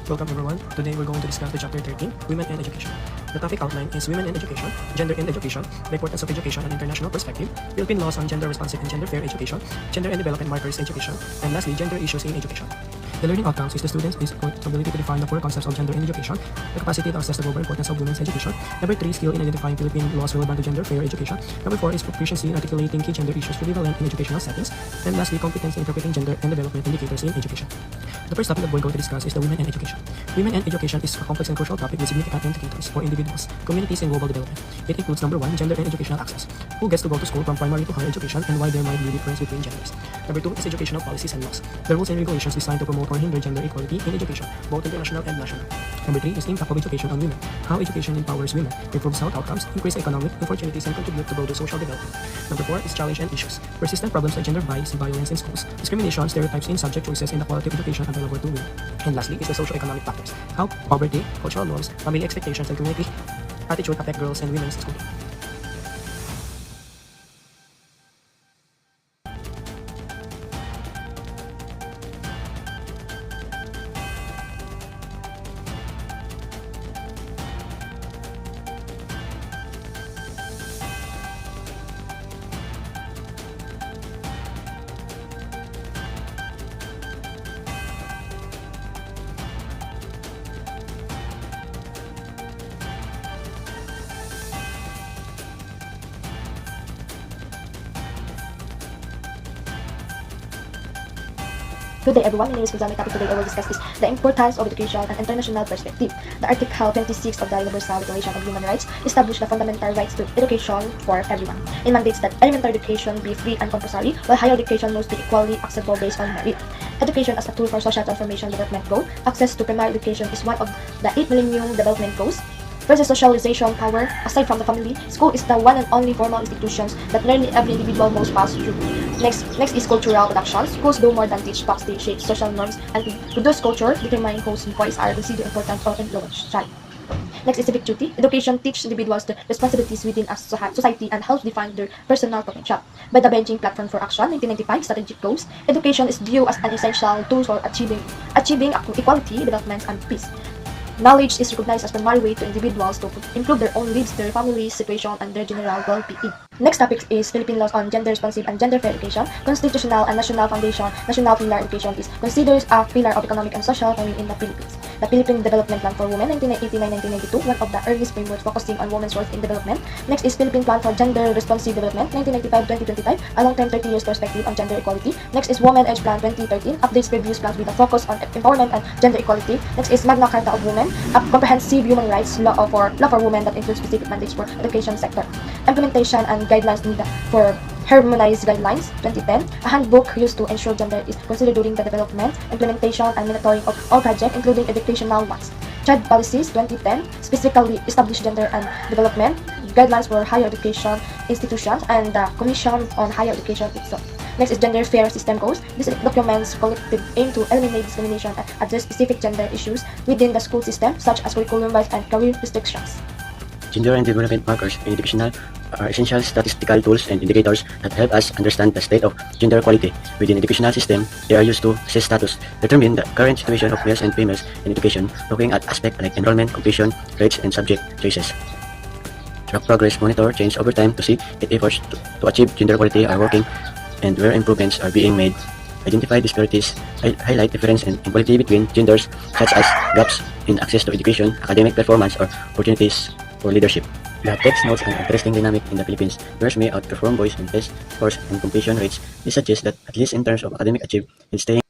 Welcome everyone. Today we're going to discuss the chapter 13, Women and Education. The topic outline is Women and Education, Gender in Education, the importance of education and international perspective, Philippine laws on gender responsive and gender fair education, gender and development markers education, and lastly, gender issues in education. The learning outcomes is the students' ability to define the core concepts of gender in education, the capacity to assess the global importance of women's education. Number 3, skill in identifying Philippine laws relevant to gender fair education. Number 4 is proficiency in articulating key gender issues prevalent in educational settings. And lastly, competence in interpreting gender and development indicators in education. The first topic that we're going to discuss is the women and education. Women and education is a complex and crucial topic with significant indicators for individuals, communities, and global development. It includes number 1, gender and educational access. Who gets to go to school from primary to higher education and why there might be difference between genders. Number 2 is educational policies and laws. The rules and regulations designed to promote or hinder gender equality in education, both international and national. Number 3 is impact of education on women. How education empowers women, improves health outcomes, increases economic opportunities, and contribute to broader social development. Number 4 is challenge and issues. Persistent problems like gender bias and violence in schools, discrimination, stereotypes in subject choices, and the quality of education available to women. And lastly is the socio-economic factors. How poverty, cultural norms, family expectations, and community attitude affect girls and women's schooling. Good day everyone, my name is Gonzalo. The topic today I will discuss is the importance of education and international perspective. The Article 26 of the Universal Declaration of Human Rights established the fundamental rights to education for everyone. It mandates that elementary education be free and compulsory, while higher education must be equally accessible based on merit. Education as a tool for social transformation development goal. Access to primary education is one of the 8 Millennium Development Goals. Versus socialization power, aside from the family, school is the one and only formal institutions that nearly every individual must pass through. Next is cultural production. Schools do more than teach facts, they shape social norms and produce culture, determining whose voice are considered important or influential. Next is civic duty. Education teaches individuals the responsibilities within a society and helps define their personal potential. By the Beijing Platform for Action 1995 strategic goals, education is viewed as an essential tool for achieving equality, development, and peace. Knowledge is recognized as the primary way to individuals to improve their own lives, their family's situation, and their general well-being. Next topic is Philippine laws on gender responsive and gender fair education. Constitutional and national foundation. National pillar education is considered a pillar of economic and social reform in the Philippines. The Philippine Development Plan for Women 1989-1992, one of the earliest frameworks focusing on women's worth in development. Next is Philippine Plan for Gender Responsive Development 1995-2025, a long-term 30 years perspective on gender equality. Next is Women Age Plan 2013, updates previous plans with a focus on empowerment and gender equality. Next is Magna Carta of Women, a comprehensive human rights law for women that includes specific mandates for education sector. Implementation and guidelines needed for harmonized guidelines 2010, a handbook used to ensure gender is considered during the development, implementation, and monitoring of all projects, including educational ones. Child policies 2010 specifically established gender and development guidelines for higher education institutions and the Commission on Higher Education itself. Next is gender fair system goals. This documents collective aim to eliminate discrimination and address specific gender issues within the school system, such as curriculum rights and career restrictions. Gender and development markers in educational are essential statistical tools and indicators that help us understand the state of gender equality within educational system. They are used to assess status, determine the current situation of males and females in education, looking at aspects like enrollment, completion rates, and subject choices. Track progress, monitor change over time to see if efforts to achieve gender equality are working and where improvements are being made. Identify disparities, highlight difference in equality between genders, such as gaps in access to education, academic performance, or opportunities for leadership. We have text notes and interesting dynamic in the Philippines. Girls may outperform boys in test scores and completion rates. This suggests that, at least in terms of academic achievement, it's staying